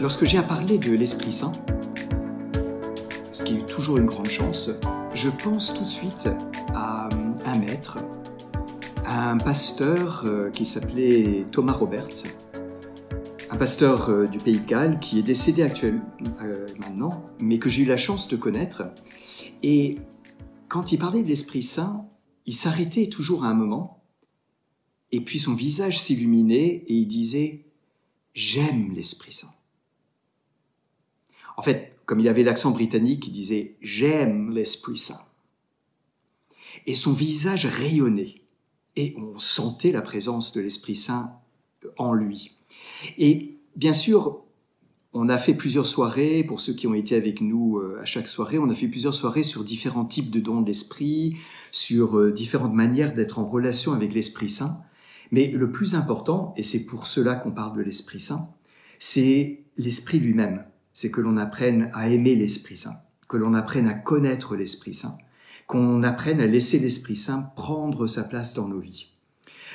Lorsque j'ai à parler de l'Esprit Saint, ce qui est toujours une grande chance, je pense tout de suite à un maître, à un pasteur qui s'appelait Thomas Roberts, un pasteur du Pays de Galles qui est décédé maintenant, mais que j'ai eu la chance de connaître. Et quand il parlait de l'Esprit Saint, il s'arrêtait toujours à un moment, et puis son visage s'illuminait et il disait « J'aime l'Esprit Saint ». En fait, comme il avait l'accent britannique, il disait « J'aime l'Esprit Saint ». Et son visage rayonnait, et on sentait la présence de l'Esprit Saint en lui. Et bien sûr, on a fait plusieurs soirées, pour ceux qui ont été avec nous à chaque soirée, on a fait plusieurs soirées sur différents types de dons de l'Esprit, sur différentes manières d'être en relation avec l'Esprit Saint. Mais le plus important, et c'est pour cela qu'on parle de l'Esprit Saint, c'est l'Esprit lui-même. C'est que l'on apprenne à aimer l'Esprit Saint, que l'on apprenne à connaître l'Esprit Saint, qu'on apprenne à laisser l'Esprit Saint prendre sa place dans nos vies.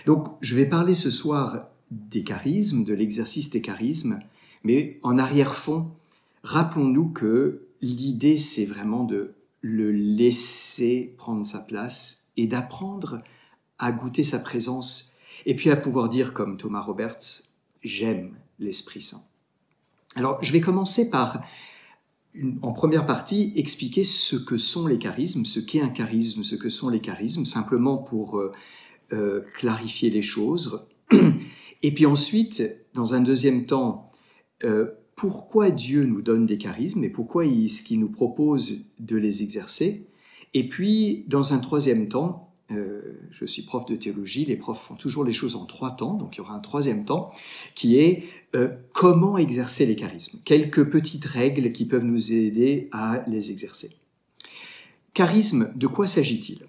Donc, je vais parler ce soir des charismes, de l'exercice des charismes, mais en arrière-fond, rappelons-nous que l'idée, c'est vraiment de le laisser prendre sa place et d'apprendre à goûter sa présence et puis à pouvoir dire, comme Thomas Roberts, « J'aime l'Esprit Saint ». Alors, je vais commencer par, en première partie, expliquer ce que sont les charismes, ce qu'est un charisme, ce que sont les charismes, simplement pour clarifier les choses. Et puis ensuite, dans un deuxième temps, pourquoi Dieu nous donne des charismes et pourquoi est-ce qu'il nous propose de les exercer. Et puis, dans un troisième temps, je suis prof de théologie, les profs font toujours les choses en 3 temps, donc il y aura un troisième temps qui est comment exercer les charismes. Quelques petites règles qui peuvent nous aider à les exercer. Charisme, de quoi s'agit-il?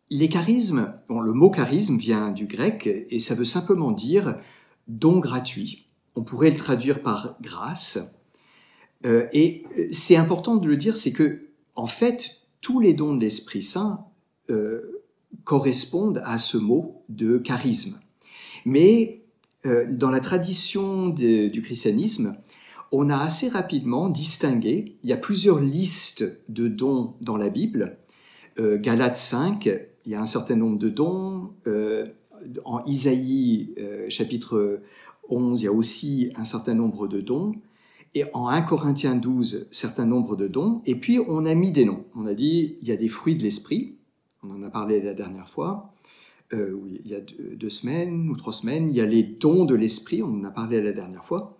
Les charismes, bon, le mot charisme vient du grec et ça veut simplement dire don gratuit. On pourrait le traduire par grâce. Et c'est important de le dire, c'est que en fait, tous les dons de l'Esprit Saint correspondent à ce mot de charisme. Mais dans la tradition du christianisme, on a assez rapidement distingué, il y a plusieurs listes de dons dans la Bible. Galates 5, il y a un certain nombre de dons. En Isaïe, chapitre 11, il y a aussi un certain nombre de dons. Et en 1 Corinthiens 12, un certain nombre de dons. Et puis, on a mis des noms. On a dit, il y a des fruits de l'esprit. On en a parlé la dernière fois, il y a 2 semaines ou 3 semaines. Il y a les dons de l'esprit, on en a parlé la dernière fois.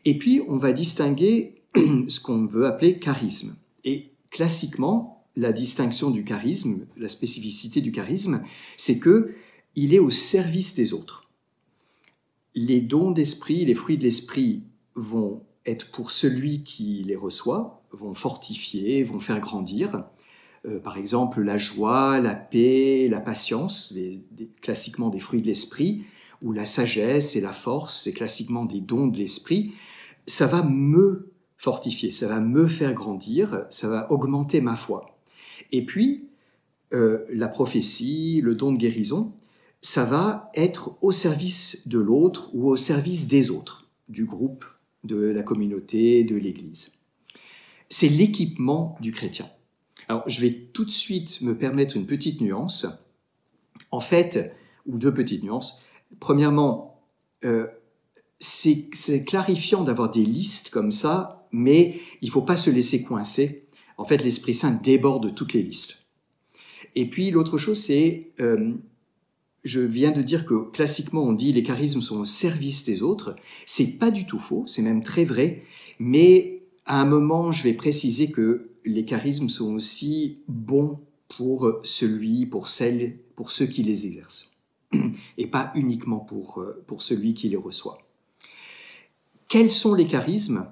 Et puis, on va distinguer ce qu'on veut appeler charisme. Et classiquement, la distinction du charisme, la spécificité du charisme, c'est qu'il est au service des autres. Les dons d'esprit, les fruits de l'esprit vont être pour celui qui les reçoit, vont fortifier, vont faire grandir. Par exemple, la joie, la paix, la patience, classiquement des fruits de l'esprit, ou la sagesse et la force, c'est classiquement des dons de l'esprit, ça va me fortifier, ça va me faire grandir, ça va augmenter ma foi. Et puis, la prophétie, le don de guérison, ça va être au service de l'autre ou au service des autres, du groupe, de la communauté, de l'Église. C'est l'équipement du chrétien. Alors, je vais tout de suite me permettre une petite nuance, en fait, ou 2 petites nuances. Premièrement, c'est clarifiant d'avoir des listes comme ça, mais il ne faut pas se laisser coincer. En fait, l'Esprit Saint déborde toutes les listes. Et puis, l'autre chose, c'est, je viens de dire que classiquement, on dit les charismes sont au service des autres. C'est pas du tout faux, c'est même très vrai, mais à un moment, je vais préciser que les charismes sont aussi bons pour ceux qui les exercent, et pas uniquement pour celui qui les reçoit. Quels sont les charismes?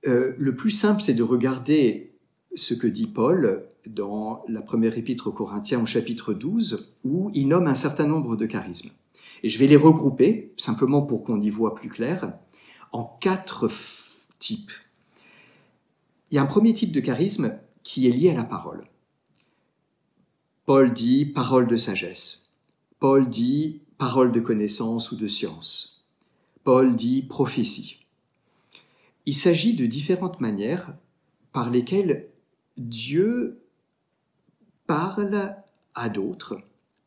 Le plus simple, c'est de regarder ce que dit Paul dans la première épître aux Corinthiens au chapitre 12, où il nomme un certain nombre de charismes. Et je vais les regrouper, simplement pour qu'on y voit plus clair, en 4 types. Il y a un premier type de charisme qui est lié à la parole. Paul dit parole de sagesse. Paul dit parole de connaissance ou de science. Paul dit prophétie. il s'agit de différentes manières par lesquelles Dieu parle à d'autres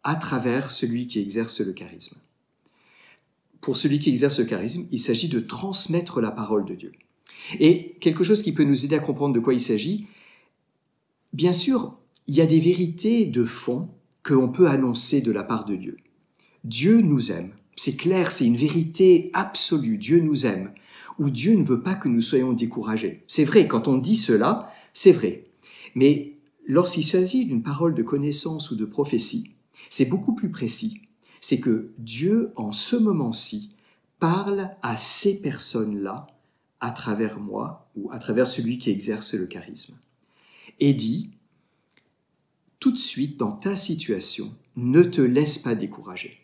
à travers celui qui exerce le charisme. Pour celui qui exerce le charisme, il s'agit de transmettre la parole de Dieu. Et quelque chose qui peut nous aider à comprendre de quoi il s'agit, bien sûr, il y a des vérités de fond qu'on peut annoncer de la part de Dieu. Dieu nous aime, c'est clair, c'est une vérité absolue, Dieu nous aime, ou Dieu ne veut pas que nous soyons découragés. C'est vrai, quand on dit cela, c'est vrai. Mais lorsqu'il s'agit d'une parole de connaissance ou de prophétie, c'est beaucoup plus précis. C'est que Dieu, en ce moment-ci, parle à ces personnes-là à travers moi ou à travers celui qui exerce le charisme. Et dit, tout de suite dans ta situation, ne te laisse pas décourager.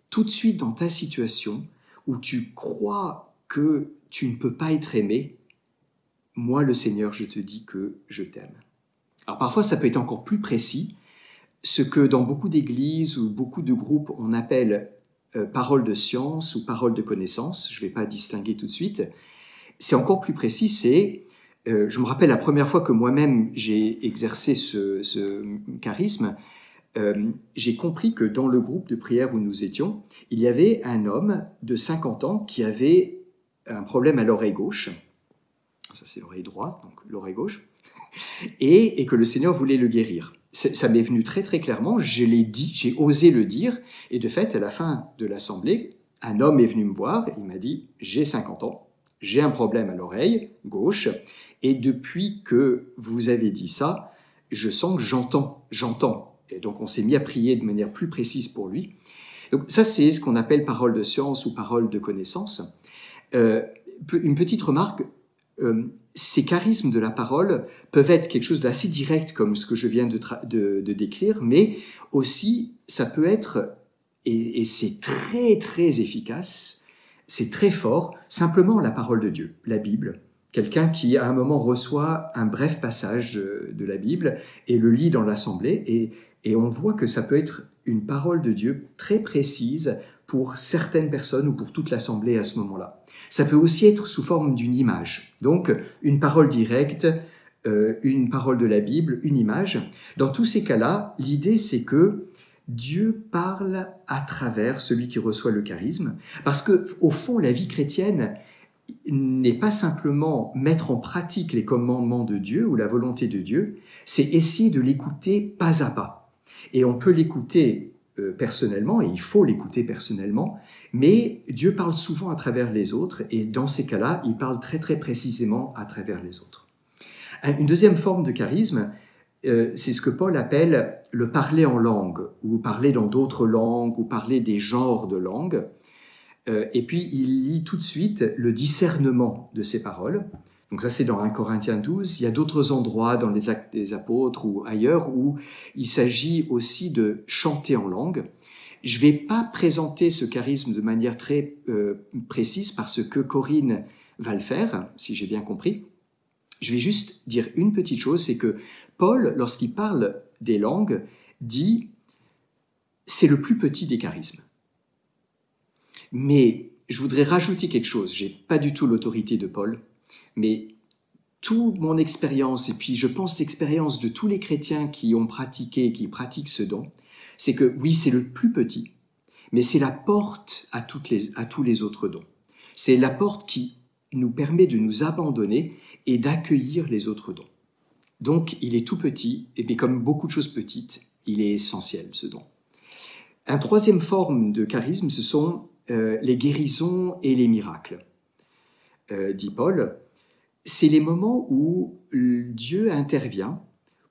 Tout de suite dans ta situation où tu crois que tu ne peux pas être aimé, moi le Seigneur, je te dis que je t'aime. Alors parfois ça peut être encore plus précis, ce que dans beaucoup d'églises ou beaucoup de groupes on appelle parole de science ou parole de connaissance, je ne vais pas distinguer tout de suite, c'est encore plus précis, je me rappelle la première fois que moi-même j'ai exercé ce charisme, j'ai compris que dans le groupe de prière où nous étions, il y avait un homme de 50 ans qui avait un problème à l'oreille gauche, ça c'est l'oreille droite, donc l'oreille gauche, et que le Seigneur voulait le guérir. Ça m'est venu très très clairement, je l'ai dit, j'ai osé le dire, et de fait, à la fin de l'assemblée, un homme est venu me voir, il m'a dit « j'ai 50 ans, j'ai un problème à l'oreille gauche, et depuis que vous avez dit ça, je sens que j'entends. » Et donc on s'est mis à prier de manière plus précise pour lui. Donc ça c'est ce qu'on appelle parole de science ou parole de connaissance. Une petite remarque, ces charismes de la parole peuvent être quelque chose d'assez direct comme ce que je viens de décrire, mais aussi ça peut être, et c'est très très efficace, c'est très fort, simplement la parole de Dieu, la Bible. Quelqu'un qui à un moment reçoit un bref passage de la Bible et le lit dans l'assemblée, et on voit que ça peut être une parole de Dieu très précise pour certaines personnes ou pour toute l'assemblée à ce moment-là. Ça peut aussi être sous forme d'une image. Donc, une parole directe, une parole de la Bible, une image. Dans tous ces cas-là, l'idée, c'est que Dieu parle à travers celui qui reçoit le charisme, parce qu'au fond, la vie chrétienne n'est pas simplement mettre en pratique les commandements de Dieu ou la volonté de Dieu, c'est essayer de l'écouter pas à pas. Et on peut l'écouter personnellement, et il faut l'écouter personnellement, mais Dieu parle souvent à travers les autres, et dans ces cas-là, il parle très très précisément à travers les autres. Une deuxième forme de charisme, c'est ce que Paul appelle le parler en langue, ou parler dans d'autres langues, ou parler des genres de langues. Et puis il lit tout de suite le discernement de ces paroles. Donc ça c'est dans 1 Corinthiens 12, il y a d'autres endroits dans les Actes des Apôtres ou ailleurs où il s'agit aussi de chanter en langue. Je ne vais pas présenter ce charisme de manière très précise parce que Corinne va le faire, si j'ai bien compris. Je vais juste dire une petite chose, c'est que Paul, lorsqu'il parle des langues, dit « c'est le plus petit des charismes ». Mais je voudrais rajouter quelque chose, je n'ai pas du tout l'autorité de Paul, mais toute mon expérience, et puis je pense l'expérience de tous les chrétiens qui ont pratiqué, qui pratiquent ce don, c'est que oui, c'est le plus petit, mais c'est la porte à tous les autres dons. C'est la porte qui nous permet de nous abandonner et d'accueillir les autres dons. Donc, il est tout petit, et bien comme beaucoup de choses petites, il est essentiel, ce don. Une troisième forme de charisme, ce sont les guérisons et les miracles. Dit Paul, c'est les moments où Dieu intervient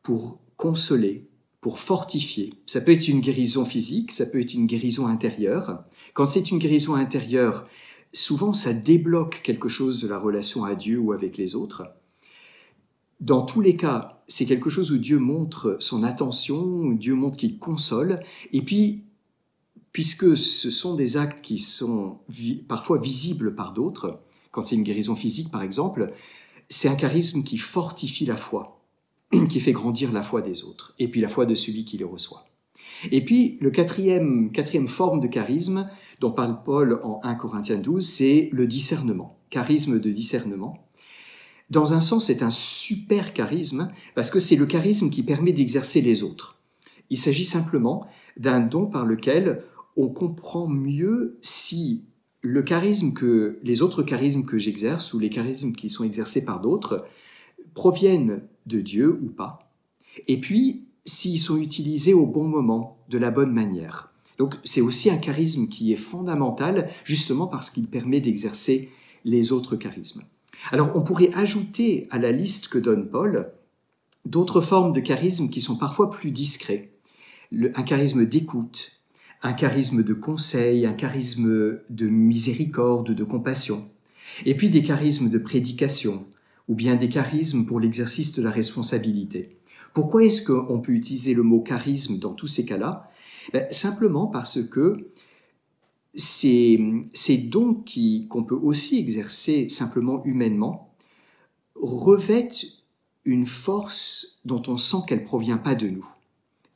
pour consoler, pour fortifier. Ça peut être une guérison physique, ça peut être une guérison intérieure. Quand c'est une guérison intérieure, souvent ça débloque quelque chose de la relation à Dieu ou avec les autres. Dans tous les cas, c'est quelque chose où Dieu montre son attention, où Dieu montre qu'il console, et puis puisque ce sont des actes qui sont parfois visibles par d'autres, quand c'est une guérison physique par exemple, c'est un charisme qui fortifie la foi, qui fait grandir la foi des autres, et puis la foi de celui qui les reçoit. Et puis, le quatrième forme de charisme dont parle Paul en 1 Corinthiens 12, c'est le discernement, charisme de discernement. Dans un sens, c'est un super charisme parce que c'est le charisme qui permet d'exercer les autres. Il s'agit simplement d'un don par lequel on comprend mieux si les autres charismes que j'exerce ou les charismes qui sont exercés par d'autres proviennent de Dieu ou pas, et puis s'ils sont utilisés au bon moment, de la bonne manière. Donc c'est aussi un charisme qui est fondamental justement parce qu'il permet d'exercer les autres charismes. Alors on pourrait ajouter à la liste que donne Paul d'autres formes de charisme qui sont parfois plus discrets. Un charisme d'écoute, un charisme de conseil, un charisme de miséricorde, de compassion, et puis des charismes de prédication, ou bien des charismes pour l'exercice de la responsabilité. Pourquoi est-ce qu'on peut utiliser le mot charisme dans tous ces cas-là? Simplement parce que ces dons qu'on peut aussi exercer simplement humainement revêtent une force dont on sent qu'elle ne provient pas de nous.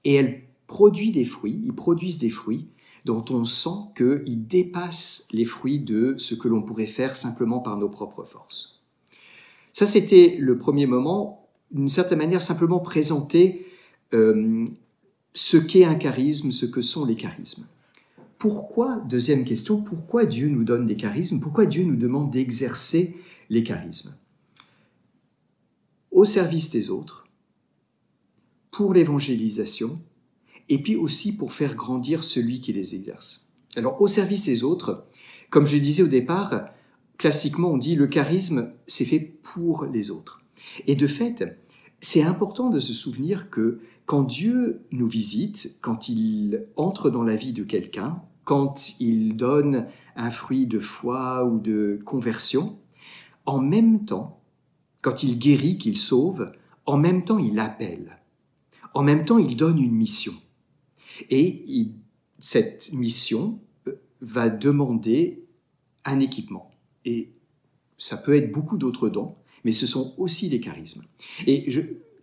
Et ils produisent des fruits dont on sent qu'ils dépassent les fruits de ce que l'on pourrait faire simplement par nos propres forces. Ça, c'était le premier moment, d'une certaine manière, simplement présenter ce qu'est un charisme, ce que sont les charismes. Pourquoi, deuxième question, pourquoi Dieu nous donne des charismes? Pourquoi Dieu nous demande d'exercer les charismes? Au service des autres, pour l'évangélisation, et puis aussi pour faire grandir celui qui les exerce. Alors, au service des autres, comme je le disais au départ, classiquement on dit le charisme, c'est fait pour les autres. Et de fait, c'est important de se souvenir que quand Dieu nous visite, quand il entre dans la vie de quelqu'un, quand il donne un fruit de foi ou de conversion, en même temps, quand il guérit, qu'il sauve, en même temps il appelle, en même temps il donne une mission. Et cette mission va demander un équipement. Et ça peut être beaucoup d'autres dons, mais ce sont aussi des charismes. Et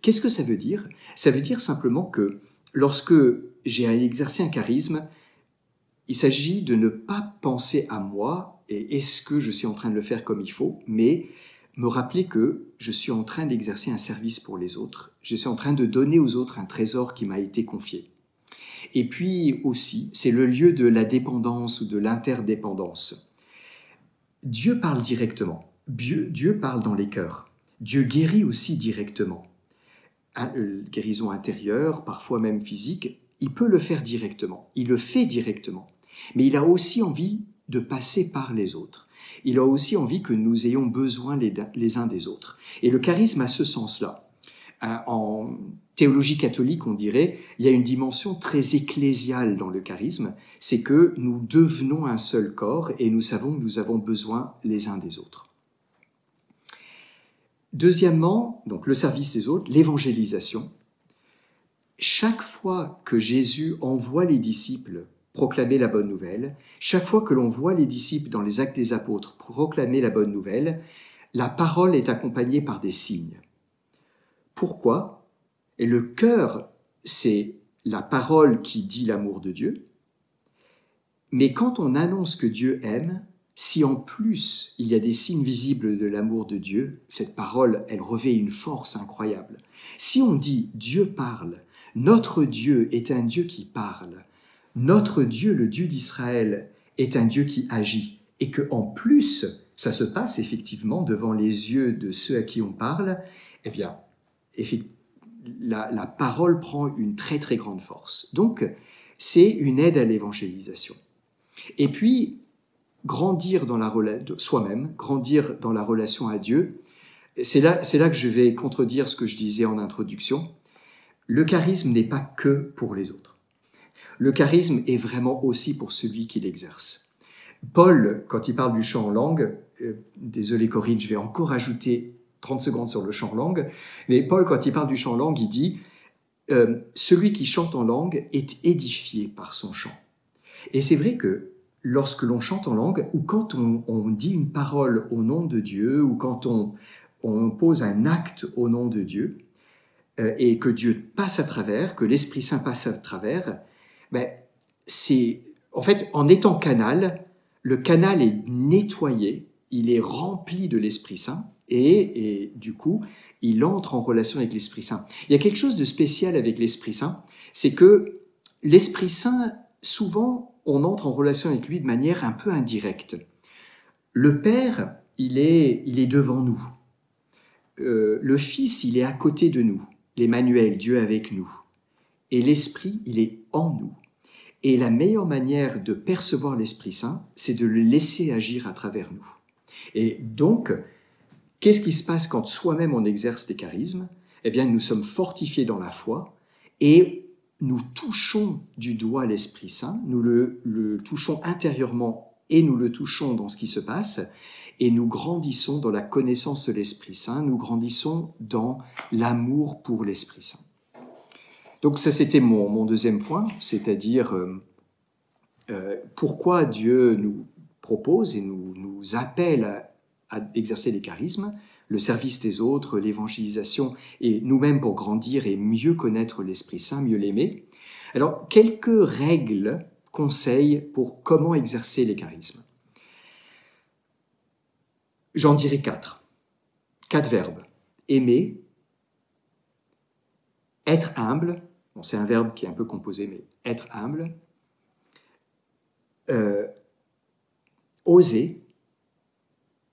qu'est-ce que ça veut dire? Ça veut dire simplement que lorsque j'ai à exercer un charisme, il s'agit de ne pas penser à moi et est-ce que je suis en train de le faire comme il faut, mais me rappeler que je suis en train d'exercer un service pour les autres. Je suis en train de donner aux autres un trésor qui m'a été confié. Et puis aussi, c'est le lieu de la dépendance ou de l'interdépendance. Dieu parle directement. Dieu parle dans les cœurs. Dieu guérit aussi directement. Guérison intérieure, parfois même physique, il peut le faire directement. Il le fait directement. Mais il a aussi envie de passer par les autres. Il a aussi envie que nous ayons besoin les uns des autres. Et le charisme a ce sens-là. En théologie catholique, on dirait, il y a une dimension très ecclésiale dans le charisme, c'est que nous devenons un seul corps et nous savons que nous avons besoin les uns des autres. Deuxièmement, donc le service des autres, l'évangélisation. Chaque fois que Jésus envoie les disciples proclamer la bonne nouvelle, chaque fois que l'on voit les disciples dans les Actes des Apôtres proclamer la bonne nouvelle, la parole est accompagnée par des signes. Pourquoi? Et le cœur, c'est la parole qui dit l'amour de Dieu. Mais quand on annonce que Dieu aime, si en plus il y a des signes visibles de l'amour de Dieu, cette parole, elle revêt une force incroyable. Si on dit Dieu parle, notre Dieu est un Dieu qui parle, notre Dieu, le Dieu d'Israël, est un Dieu qui agit, et que en plus ça se passe effectivement devant les yeux de ceux à qui on parle, eh bien, la parole prend une très très grande force. Donc, c'est une aide à l'évangélisation. Et puis, grandir dans soi-même, grandir dans la relation à Dieu, c'est là que je vais contredire ce que je disais en introduction. Le charisme n'est pas que pour les autres. Le charisme est vraiment aussi pour celui qui l'exerce. Paul, quand il parle du chant en langue, désolé Corinne, je vais encore ajouter 30 secondes sur le chant en langue, mais Paul, quand il parle du chant en langue, il dit « Celui qui chante en langue est édifié par son chant ». Et c'est vrai que lorsque l'on chante en langue, ou quand on dit une parole au nom de Dieu, ou quand on pose un acte au nom de Dieu, et que Dieu passe à travers, que l'Esprit Saint passe à travers, c'est en fait, en étant canal, le canal est nettoyé, il est rempli de l'Esprit Saint, et du coup, il entre en relation avec l'Esprit Saint. Il y a quelque chose de spécial avec l'Esprit Saint, c'est que l'Esprit Saint, souvent, on entre en relation avec lui de manière un peu indirecte. Le Père, il est devant nous. Le Fils, il est à côté de nous. L'Emmanuel, Dieu avec nous. Et l'Esprit, il est en nous. Et la meilleure manière de percevoir l'Esprit Saint, c'est de le laisser agir à travers nous. Et donc, qu'est-ce qui se passe quand soi-même on exerce des charismes? Eh bien, nous sommes fortifiés dans la foi et nous touchons du doigt l'Esprit Saint, nous le touchons intérieurement et nous le touchons dans ce qui se passe, et nous grandissons dans la connaissance de l'Esprit Saint, nous grandissons dans l'amour pour l'Esprit Saint. Donc ça, c'était mon deuxième point, c'est-à-dire pourquoi Dieu nous propose et nous appelle à exercer les charismes, le service des autres, l'évangélisation, et nous-mêmes pour grandir et mieux connaître l'Esprit Saint, mieux l'aimer. Alors, quelques règles, conseils pour comment exercer les charismes. J'en dirai 4. 4 verbes. Aimer, être humble, bon, c'est un verbe qui est un peu composé, mais être humble, oser,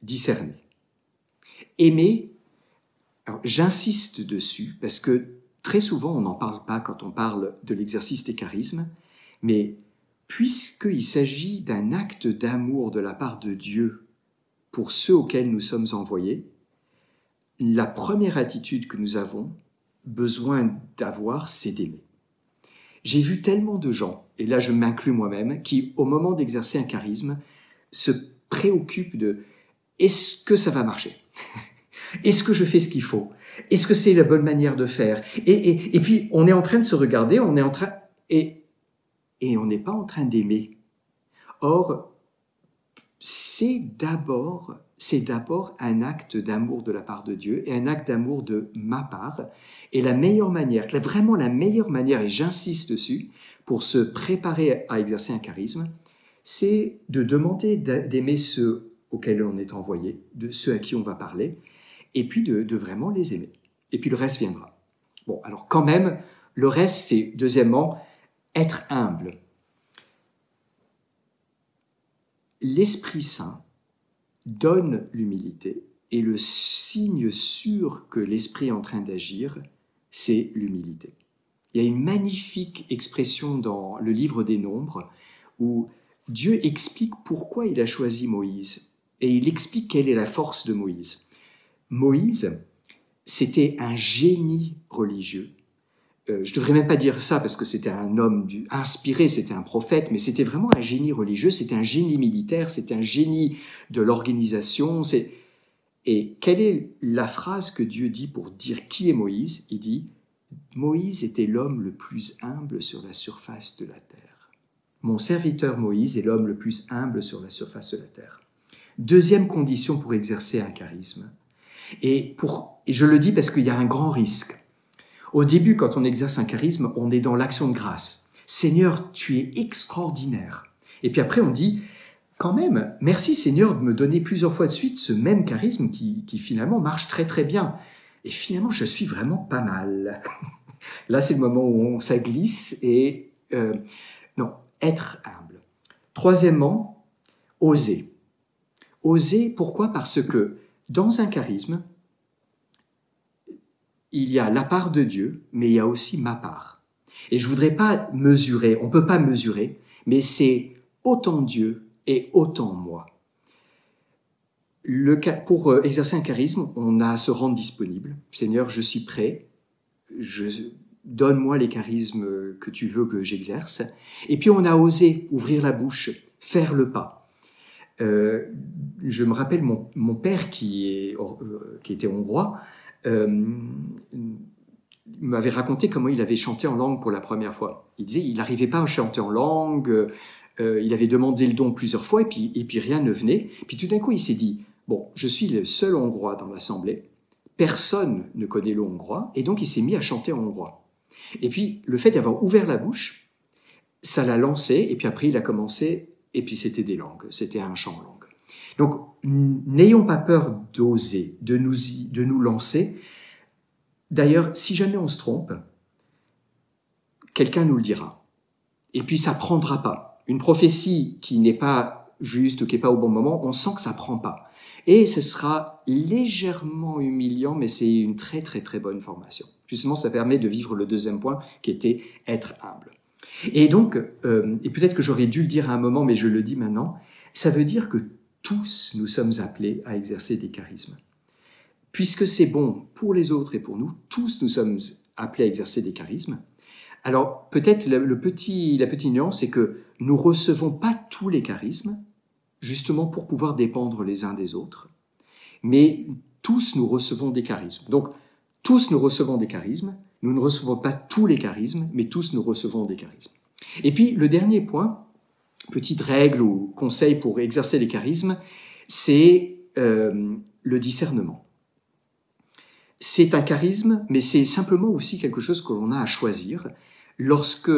discerner. Aimer, alors j'insiste dessus parce que très souvent on n'en parle pas quand on parle de l'exercice des charismes, mais puisqu'il s'agit d'un acte d'amour de la part de Dieu pour ceux auxquels nous sommes envoyés, la première attitude que nous avons besoin d'avoir, c'est d'aimer. J'ai vu tellement de gens, et là je m'inclus moi-même, qui au moment d'exercer un charisme se préoccupent de « est-ce que ça va marcher ? Est-ce que je fais ce qu'il faut ? Est-ce que c'est la bonne manière de faire ?» Et puis on est en train de se regarder, et on n'est pas en train d'aimer. Or, c'est d'abord un acte d'amour de la part de Dieu et un acte d'amour de ma part. Et la meilleure manière, vraiment la meilleure manière, et j'insiste dessus, pour se préparer à exercer un charisme, c'est de demander d'aimer ceux auxquels on est envoyé, de ceux à qui on va parler, et puis de vraiment les aimer. Et puis le reste viendra. Bon, alors quand même, le reste, c'est, deuxièmement, être humble. L'Esprit Saint donne l'humilité, et le signe sûr que l'Esprit est en train d'agir, c'est l'humilité. Il y a une magnifique expression dans le livre des Nombres où Dieu explique pourquoi il a choisi Moïse, et il explique quelle est la force de Moïse. Moïse, c'était un génie religieux. Je ne devrais même pas dire ça parce que c'était un homme inspiré, c'était un prophète, mais c'était vraiment un génie religieux, c'était un génie militaire, c'était un génie de l'organisation. Et quelle est la phrase que Dieu dit pour dire qui est Moïse? Il dit « Moïse était l'homme le plus humble sur la surface de la terre. Mon serviteur Moïse est l'homme le plus humble sur la surface de la terre. » Deuxième condition pour exercer un charisme. Et je le dis parce qu'il y a un grand risque. Au début, quand on exerce un charisme, on est dans l'action de grâce. « Seigneur, tu es extraordinaire. » Et puis après, on dit « Quand même, merci Seigneur de me donner plusieurs fois de suite ce même charisme qui finalement marche très très bien. Et finalement, je suis vraiment pas mal. » Là, c'est le moment où ça glisse et non, être humble. Troisièmement, oser. Oser, pourquoi? Parce que dans un charisme, il y a la part de Dieu, mais il y a aussi ma part. Et je ne voudrais pas mesurer, on ne peut pas mesurer, mais c'est autant Dieu et autant moi. Pour exercer un charisme, on a à se rendre disponible. Seigneur, je suis prêt, donne-moi les charismes que tu veux que j'exerce. Et puis on a osé ouvrir la bouche, faire le pas. Je me rappelle mon père qui était hongrois, m'avait raconté comment il avait chanté en langue pour la première fois. Il disait qu'il n'arrivait pas à chanter en langue, il avait demandé le don plusieurs fois et puis rien ne venait. Puis tout d'un coup, il s'est dit, bon, je suis le seul hongrois dans l'assemblée, personne ne connaît le hongrois, et donc il s'est mis à chanter en hongrois. Et puis le fait d'avoir ouvert la bouche, ça l'a lancé, et puis après il a commencé, et puis c'était des langues, c'était un chant en langue. Donc, n'ayons pas peur d'oser, de nous lancer. D'ailleurs, si jamais on se trompe, quelqu'un nous le dira. Et puis, ça ne prendra pas. Une prophétie qui n'est pas juste ou qui n'est pas au bon moment, on sent que ça ne prend pas. Et ce sera légèrement humiliant, mais c'est une très très très bonne formation. Justement, ça permet de vivre le deuxième point, qui était être humble. Et donc, et peut-être que j'aurais dû le dire à un moment, mais je le dis maintenant, ça veut dire que tous nous sommes appelés à exercer des charismes. Puisque c'est bon pour les autres et pour nous, tous nous sommes appelés à exercer des charismes. Alors, peut-être la petite nuance, c'est que nous ne recevons pas tous les charismes, justement pour pouvoir dépendre les uns des autres, mais tous nous recevons des charismes. Donc, tous nous recevons des charismes, nous ne recevons pas tous les charismes, mais tous nous recevons des charismes. Et puis, le dernier point, petite règle ou conseil pour exercer les charismes, c'est le discernement. C'est un charisme, mais c'est simplement aussi quelque chose que l'on a à choisir. Lorsque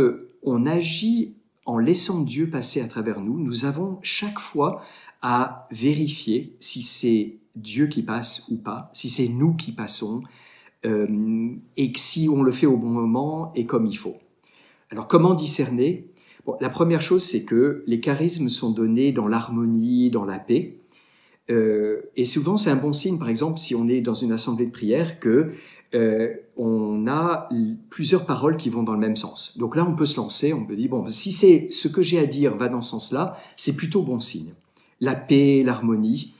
on agit en laissant Dieu passer à travers nous, nous avons chaque fois à vérifier si c'est Dieu qui passe ou pas, si c'est nous qui passons, et si on le fait au bon moment et comme il faut. Alors, comment discerner ? Bon, la première chose, c'est que les charismes sont donnés dans l'harmonie, dans la paix. Et souvent, c'est un bon signe, par exemple, si on est dans une assemblée de prière, qu'on a plusieurs paroles qui vont dans le même sens. Donc là, on peut se lancer, on peut dire, bon, si c'est ce que j'ai à dire va dans ce sens-là, c'est plutôt bon signe. La paix, l'harmonie.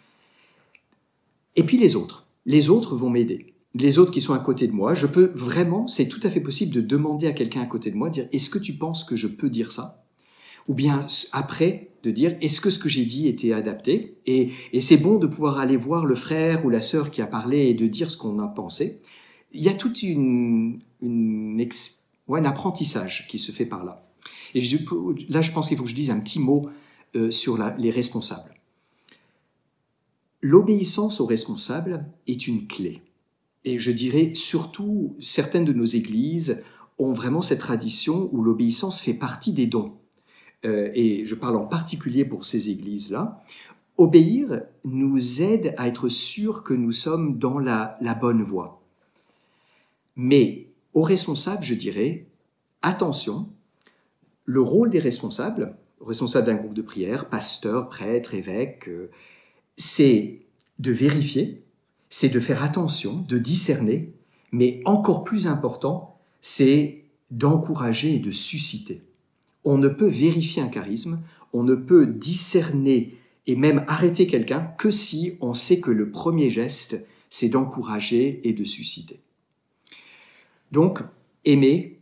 Et puis les autres vont m'aider. Les autres qui sont à côté de moi, je peux vraiment, c'est tout à fait possible de demander à quelqu'un à côté de moi, dire, est-ce que tu penses que je peux dire ça ? Ou bien après, de dire, est-ce que ce que j'ai dit était adapté ? Et c'est bon de pouvoir aller voir le frère ou la sœur qui a parlé et de dire ce qu'on a pensé. Il y a tout un apprentissage qui se fait par là. Et là, je pense qu'il faut que je dise un petit mot sur les responsables. L'obéissance aux responsables est une clé. Et je dirais surtout, certaines de nos églises ont vraiment cette tradition où l'obéissance fait partie des dons. Et je parle en particulier pour ces églises-là. Obéir nous aide à être sûrs que nous sommes dans la bonne voie. Mais aux responsables, je dirais, attention, le rôle des responsables d'un groupe de prière, pasteur, prêtre, évêque, c'est de vérifier, c'est de faire attention, de discerner, mais encore plus important, c'est d'encourager et de susciter. On ne peut vérifier un charisme, on ne peut discerner et même arrêter quelqu'un que si on sait que le premier geste, c'est d'encourager et de susciter. Donc, aimer,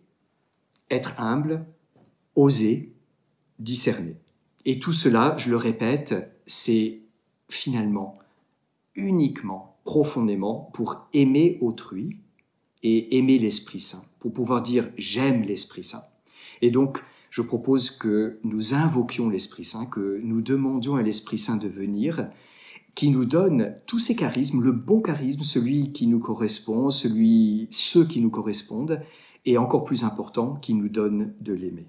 être humble, oser, discerner. Et tout cela, je le répète, c'est finalement, uniquement, profondément, pour aimer autrui et aimer l'Esprit Saint, pour pouvoir dire « j'aime l'Esprit Saint ». Et donc, je propose que nous invoquions l'Esprit Saint, que nous demandions à l'Esprit Saint de venir, qui nous donne tous ces charismes, le bon charisme, celui qui nous correspond, ceux qui nous correspondent, et encore plus important, qui nous donne de l'aimer.